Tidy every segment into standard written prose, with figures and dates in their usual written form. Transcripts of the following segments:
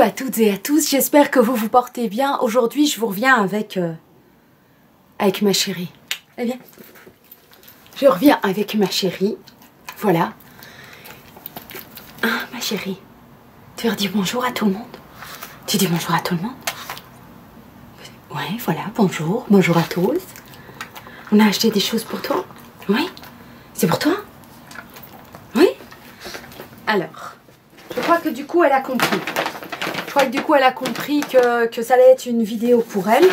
à toutes et à tous, j'espère que vous vous portez bien. Aujourd'hui, je vous reviens avec ma chérie. Eh bien, je reviens avec ma chérie. Voilà. Ah, ma chérie, tu veux dire bonjour à tout le monde? Tu dis bonjour à tout le monde? Ouais, voilà, bonjour. Bonjour à tous. On a acheté des choses pour toi? Oui? C'est pour toi? Oui? Alors, je crois que du coup, elle a compris. Je crois que du coup, elle a compris que ça allait être une vidéo pour elle.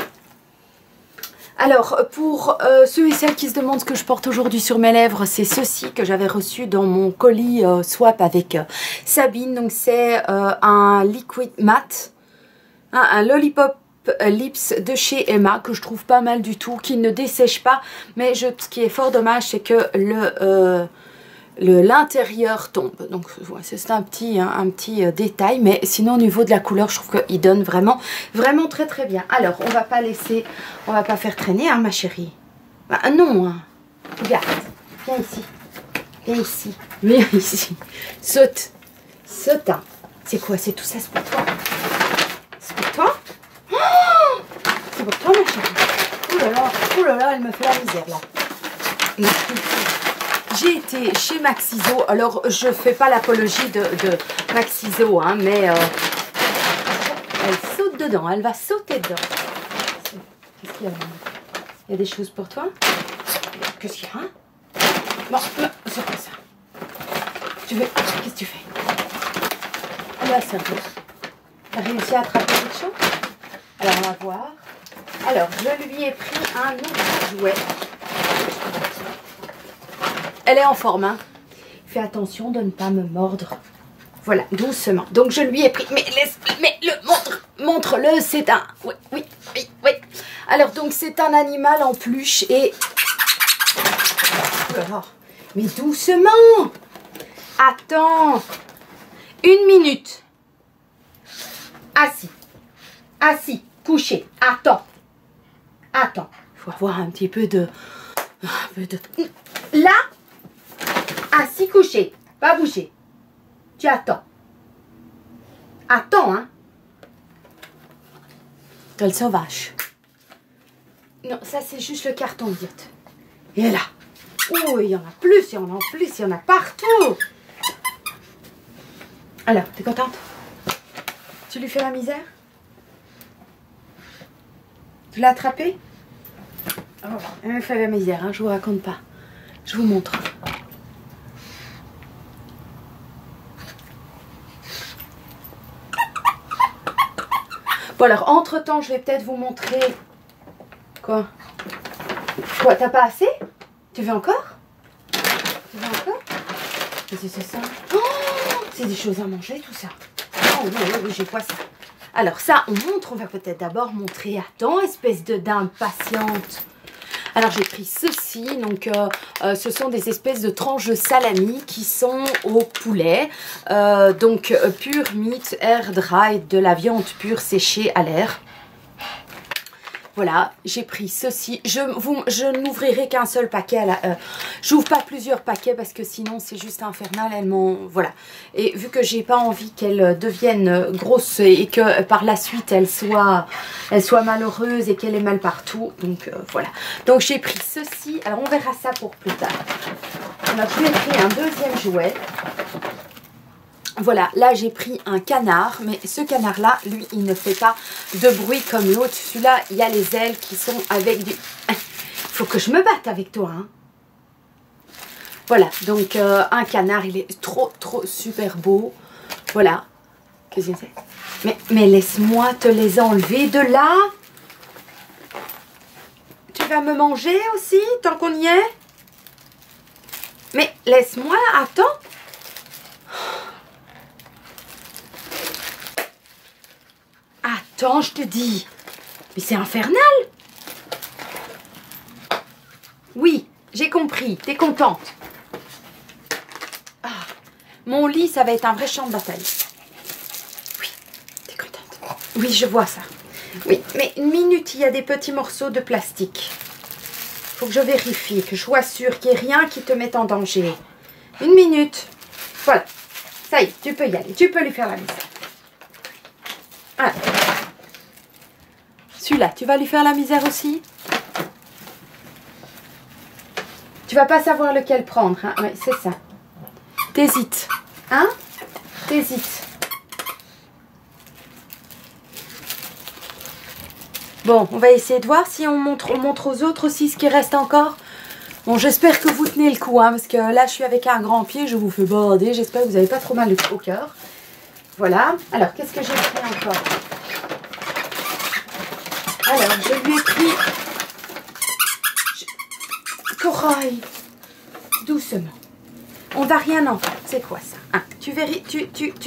Alors, pour ceux et celles qui se demandent ce que je porte aujourd'hui sur mes lèvres, c'est ceci que j'avais reçu dans mon colis swap avec Sabine. Donc, c'est un liquid matte, hein, un lollipop lips de chez Emma que je trouve pas mal du tout, qui ne dessèche pas. Mais ce qui est fort dommage, c'est que l'intérieur tombe. Donc ouais, c'est un petit détail, mais sinon au niveau de la couleur je trouve qu'il donne vraiment très très bien. Alors on va pas faire traîner, hein, ma chérie. Bah, non, hein. Regarde, viens ici, viens ici, saute, hein. C'est quoi? C'est tout ça, c'est pour toi? C'est pour toi? Oh, c'est pour toi, ma chérie. Oh là là, elle me fait la misère là. J'ai été chez Maxiso. Alors, je fais pas l'apologie de Maxiso, hein, mais elle saute dedans. Elle va sauter dedans. Qu'est-ce qu'il y a là? Il y a des choses pour toi? Qu'est-ce qu'il y a, hein? Bon, c'est pas ça. Qu'est-ce que tu fais? On va servir. T'as réussi à attraper quelque chose? Alors, on va voir. Alors, je lui ai pris un autre jouet. Elle est en forme, hein. Fais attention de ne pas me mordre. Voilà, doucement. Donc je lui ai pris. Mais montre-le, c'est un. Oui. Alors donc c'est un animal en peluche et. Alors, mais doucement. Attends. 1 minute. Assis. Couché. Attends. Il faut avoir un petit peu de. Là. Assis, couché, pas bouger. Tu attends. Attends, hein. Quelle sauvage. Non, ça c'est juste le carton, idiote. Et là. Oh, il y en a plus, il y en a partout. Alors, t'es contente? Tu lui fais la misère? Tu l'as attrapé? Oh, elle me fait la misère, hein, je vous raconte pas. Je vous montre. Bon alors, entre-temps, je vais peut-être vous montrer... Quoi, t'as pas assez? Tu veux encore? Qu'est-ce que c'est ça? Oh, c'est des choses à manger, tout ça. Oh oui, j'ai quoi ça? Alors ça, on va peut-être d'abord montrer... Attends, espèce de d'impatiente. Alors j'ai pris ceci, donc ce sont des espèces de tranches de salami qui sont au poulet, donc pure meat air dry, de la viande pure séchée à l'air. Voilà, j'ai pris ceci. Je n'ouvrirai qu'un seul paquet. J'ouvre pas plusieurs paquets parce que sinon c'est juste infernal. Voilà. Et vu que j'ai pas envie qu'elle devienne grosse et que par la suite elle soit malheureuse et qu'elle ait mal partout. Donc voilà. Donc j'ai pris ceci. Alors on verra ça pour plus tard. Alors je lui ai pris un deuxième jouet. Voilà, là j'ai pris un canard, mais ce canard-là, lui, il ne fait pas de bruit comme l'autre. Celui-là, il y a les ailes qui sont avec du... Il faut que je me batte avec toi, hein. Voilà, donc un canard, il est trop super beau. Voilà. Qu'est-ce que c'est? Mais laisse-moi te les enlever de là. Tu vas me manger aussi, tant qu'on y est? Mais laisse-moi, attends. Attends, je te dis. Mais c'est infernal. Oui, j'ai compris. T'es contente? Ah, mon lit, ça va être un vrai champ de bataille. Oui, t'es contente? Oui, je vois ça. Oui, mais 1 minute, il y a des petits morceaux de plastique. Faut que je vérifie, que je sois sûre qu'il n'y ait rien qui te mette en danger. 1 minute. Voilà. Ça y est, tu peux y aller. Tu peux lui faire la misère. Ah. Celui-là, tu vas lui faire la misère aussi? Tu vas pas savoir lequel prendre, hein? Oui, c'est ça. T'hésites, hein? T'hésites. Bon, on va essayer de voir si on montre aux autres aussi ce qui reste encore. Bon, j'espère que vous tenez le coup, hein, parce que là, je suis avec un grand pied, je vous fais border. J'espère que vous n'avez pas trop mal au cœur. Voilà. Alors, qu'est-ce que j'ai pris encore? Alors, je lui ai pris... Corail. Doucement. On va rien en faire. C'est quoi ça? Ah, tu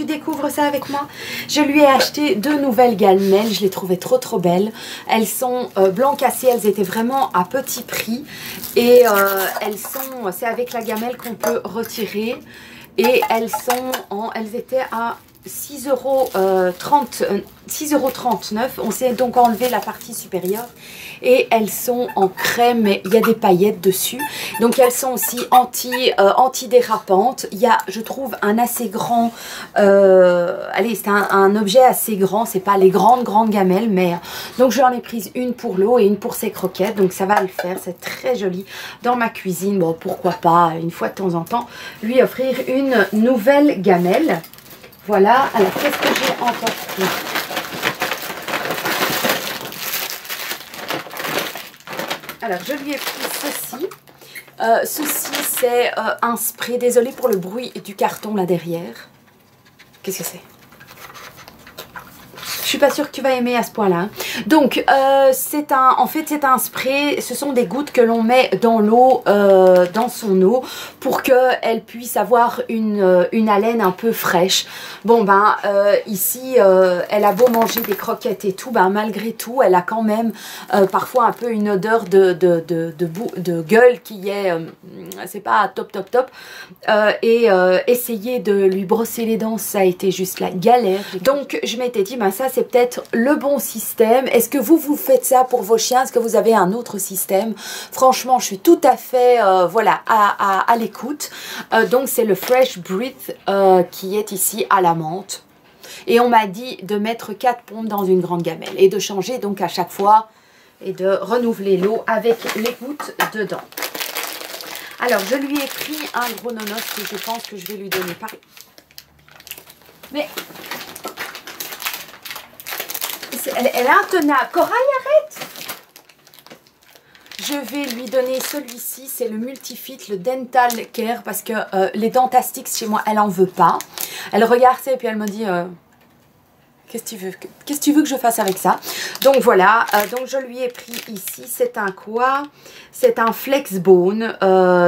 découvres ça avec moi? Je lui ai acheté 2 nouvelles gamelles. Je les trouvais trop belles. Elles sont blanc cassé. Elles étaient vraiment à petit prix. Et c'est avec la gamelle qu'on peut retirer. Et elles étaient à 6,39 €. On s'est donc enlevé la partie supérieure. Et elles sont en crème, mais il y a des paillettes dessus. Donc elles sont aussi anti-dérapantes. Il y a, je trouve, un assez grand... allez, c'est un objet assez grand. C'est pas les grandes gamelles, mais... Donc j'en ai prise une pour l'eau et une pour ses croquettes. Donc ça va le faire. C'est très joli dans ma cuisine. Bon, pourquoi pas, une fois de temps en temps, lui offrir une nouvelle gamelle. Voilà. Alors, qu'est-ce que j'ai encore pris? Alors, je lui ai pris ceci. Ceci, c'est un spray. Désolée pour le bruit du carton là derrière. Qu'est-ce que c'est? Je suis pas sûre que tu vas aimer à ce point-là. Hein. Donc, en fait, c'est un spray. Ce sont des gouttes que l'on met dans l'eau, dans son eau, pour qu'elle puisse avoir une haleine un peu fraîche. Bon, ben, ici, elle a beau manger des croquettes et tout, ben, malgré tout, elle a quand même parfois un peu une odeur de gueule qui est, c'est pas top. Essayer de lui brosser les dents, ça a été juste la galère. Donc, je m'étais dit, ben, ça, c'est peut-être le bon système. Est-ce que vous faites ça pour vos chiens? Est-ce que vous avez un autre système? Franchement, je suis tout à fait voilà, à l'écoute. Donc, c'est le Fresh Breath qui est ici à la menthe. Et on m'a dit de mettre 4 pompes dans une grande gamelle et de changer donc à chaque fois et de renouveler l'eau avec les gouttes dedans. Alors, je lui ai pris un gros nonos que je pense que je vais lui donner pareil. Mais... Elle est intenable. Corail, arrête! Je vais lui donner celui-ci. C'est le Multifit, le Dental Care. Parce que les Dentastix, chez moi, elle n'en veut pas. Elle regarde ça et puis elle me dit... Qu'est-ce que tu veux que je fasse avec ça? Donc voilà, donc je lui ai pris ici, c'est un quoi? C'est un Flexbone,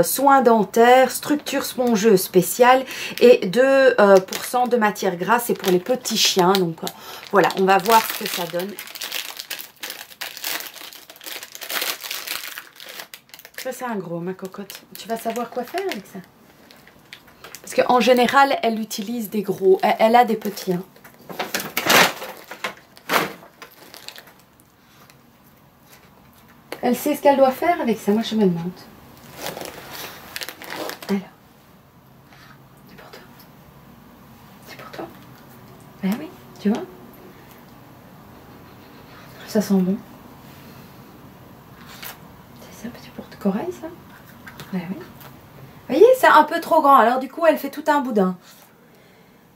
soin dentaire, structure spongeuse spéciale et 2% de matière grasse, c'est pour les petits chiens. Donc voilà, on va voir ce que ça donne. Ça c'est un gros, ma cocotte. Tu vas savoir quoi faire avec ça? Parce qu'en général, elle utilise des gros, elle a des petits. Hein. Elle sait ce qu'elle doit faire avec ça. Moi, je me demande. Alors. C'est pour toi. C'est pour toi. Ben oui, tu vois. Ça sent bon. C'est ça, petit pour Corail, ça. Ben oui. Vous voyez, c'est un peu trop grand. Alors, du coup, elle fait tout un boudin.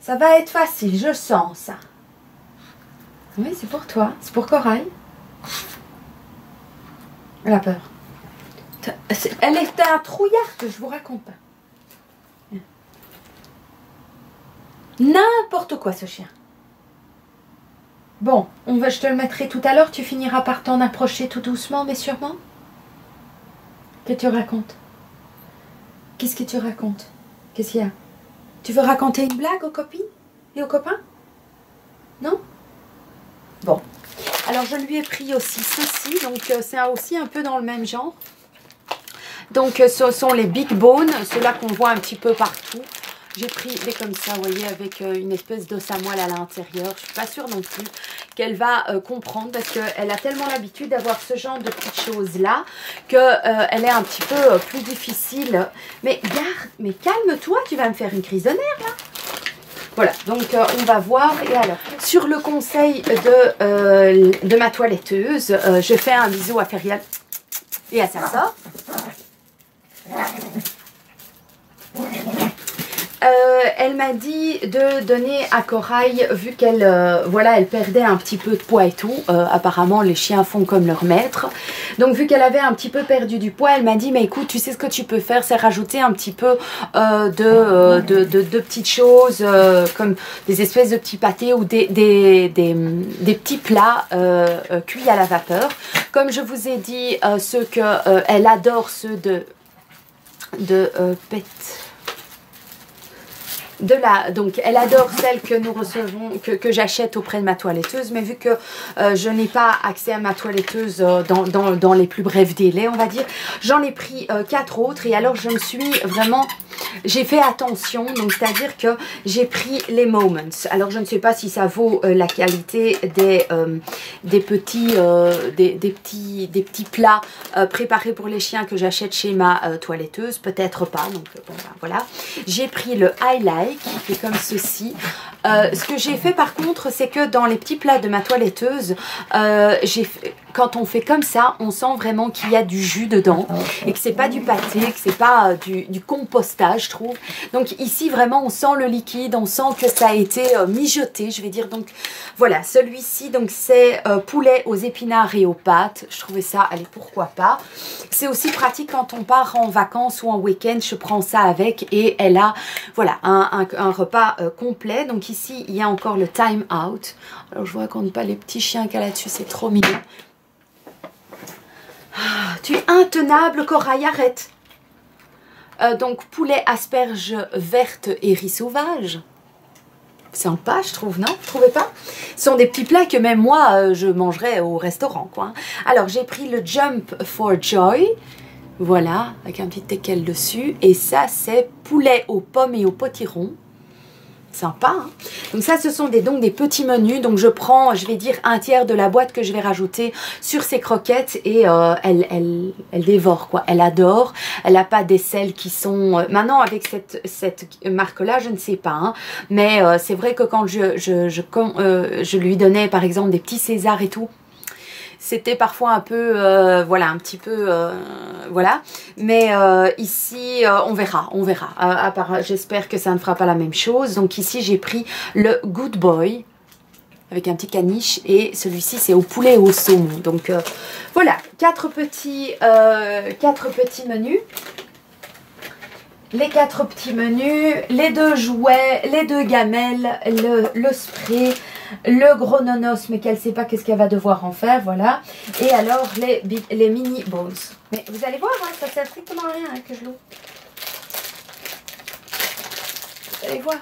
Ça va être facile, je sens ça. Oui, c'est pour toi. C'est pour Corail. Elle a peur. Elle est un trouillard que je vous raconte pas. N'importe quoi ce chien. Bon, je te le mettrai tout à l'heure. Tu finiras par t'en approcher tout doucement mais sûrement. Qu'est-ce que tu racontes? Qu'est-ce que tu racontes? Qu'est-ce qu'il y a? Tu veux raconter une blague aux copines et aux copains? Non? Bon. Alors, je lui ai pris aussi ceci. Donc, c'est aussi un peu dans le même genre. Donc, ce sont les Big Bone. Ceux-là qu'on voit un petit peu partout. J'ai pris des comme ça, vous voyez, avec une espèce d'os à moelle à l'intérieur. Je ne suis pas sûre non plus qu'elle va comprendre. Parce qu'elle a tellement l'habitude d'avoir ce genre de petites choses-là. Qu'elle est un petit peu plus difficile. Mais garde, mais calme-toi. Tu vas me faire une crise de nerfs, là. Voilà, donc on va voir. Et alors, sur le conseil de ma toiletteuse, je fais un bisou à Ferial et à sa sœur. Elle m'a dit de donner à Corail, vu qu'elle voilà, elle perdait un petit peu de poids et tout. Apparemment, les chiens font comme leur maître. Donc, vu qu'elle avait un petit peu perdu du poids, elle m'a dit, mais écoute, tu sais ce que tu peux faire, c'est rajouter un petit peu de petites choses, comme des espèces de petits pâtés ou des petits plats cuits à la vapeur. Comme je vous ai dit, ceux qu'elle adore, ceux donc elle adore celles que nous recevons, que j'achète auprès de ma toiletteuse, mais vu que je n'ai pas accès à ma toiletteuse dans les plus brefs délais, on va dire, j'en ai pris 4 autres. Et alors je me suis vraiment, j'ai fait attention, donc c'est à dire que j'ai pris les Moments. Alors je ne sais pas si ça vaut la qualité des petits plats préparés pour les chiens que j'achète chez ma toiletteuse, peut-être pas, donc bon, ben, voilà. J'ai pris le I Like, qui est comme ceci. Ce que j'ai fait par contre, c'est que dans les petits plats de ma toiletteuse, quand on fait comme ça, on sent vraiment qu'il y a du jus dedans et que c'est pas du pâté, que c'est pas du compostage, je trouve. Donc ici vraiment on sent le liquide, on sent que ça a été mijoté, je vais dire. Donc voilà, celui-ci donc c'est poulet aux épinards et aux pâtes. Je trouvais ça, allez, pourquoi pas. C'est aussi pratique quand on part en vacances ou en week-end, je prends ça avec et elle a voilà un repas complet. Donc ici il y a encore le time out. Alors je vous raconte pas les petits chiens qu'il y a là-dessus, c'est trop mignon. Ah, tu es intenable, Corail, arrête. Donc poulet, asperges vertes et riz sauvage. Sympa, je trouve, non? Vous trouvez pas? Ce sont des petits plats que même moi, je mangerais au restaurant, quoi. Alors, j'ai pris le Jump for Joy. Voilà, avec un petit teckel dessus. Et ça, c'est poulet aux pommes et aux potirons. Sympa, hein? Donc ça, ce sont donc des petits menus. Donc je prends, je vais dire, un tiers de la boîte que je vais rajouter sur ces croquettes. Et elle dévore, quoi. Elle adore. Elle n'a pas des selles qui sont... maintenant, avec cette marque-là, je ne sais pas. Hein. Mais c'est vrai que quand je lui donnais, par exemple, des petits Césars et tout, c'était parfois un peu, voilà, un petit peu, voilà. Mais ici, on verra. J'espère que ça ne fera pas la même chose. Donc ici, j'ai pris le Good Boy avec un petit caniche et celui-ci, c'est au poulet et au saumon. Donc voilà, 4 petits menus. Les 4 petits menus, les 2 jouets, les 2 gamelles, le spray, le gros nonos, mais qu'elle ne sait pas qu'est-ce qu'elle va devoir en faire, voilà. Et alors les mini balls. Mais vous allez voir, hein, ça sert strictement à rien hein, que je l'ouvre. Vous allez voir.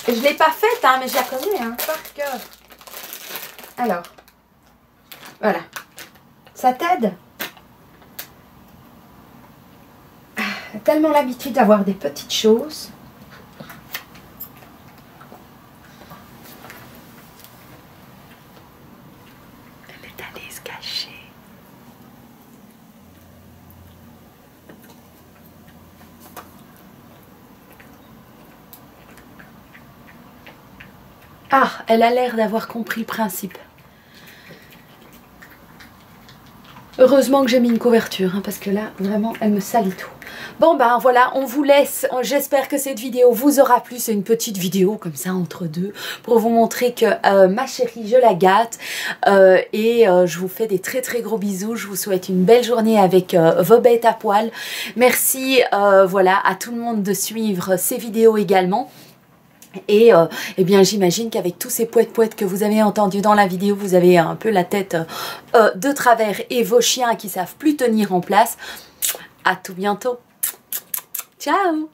Je ne l'ai pas faite, hein, mais je la connais hein, par cœur. Alors, voilà. Ça t'aide ? Tellement l'habitude d'avoir des petites choses. Elle est allée se cacher. Ah, elle a l'air d'avoir compris le principe. Heureusement que j'ai mis une couverture, hein, parce que là, vraiment, elle me salit tout. Bon, ben voilà, on vous laisse. J'espère que cette vidéo vous aura plu. C'est une petite vidéo comme ça, entre deux, pour vous montrer que ma chérie, je la gâte. Je vous fais des très très gros bisous. Je vous souhaite une belle journée avec vos bêtes à poil. Merci, voilà, à tout le monde de suivre ces vidéos également. Et eh bien j'imagine qu'avec tous ces poètes que vous avez entendus dans la vidéo, vous avez un peu la tête de travers et vos chiens qui savent plus tenir en place. À tout bientôt. Ciao.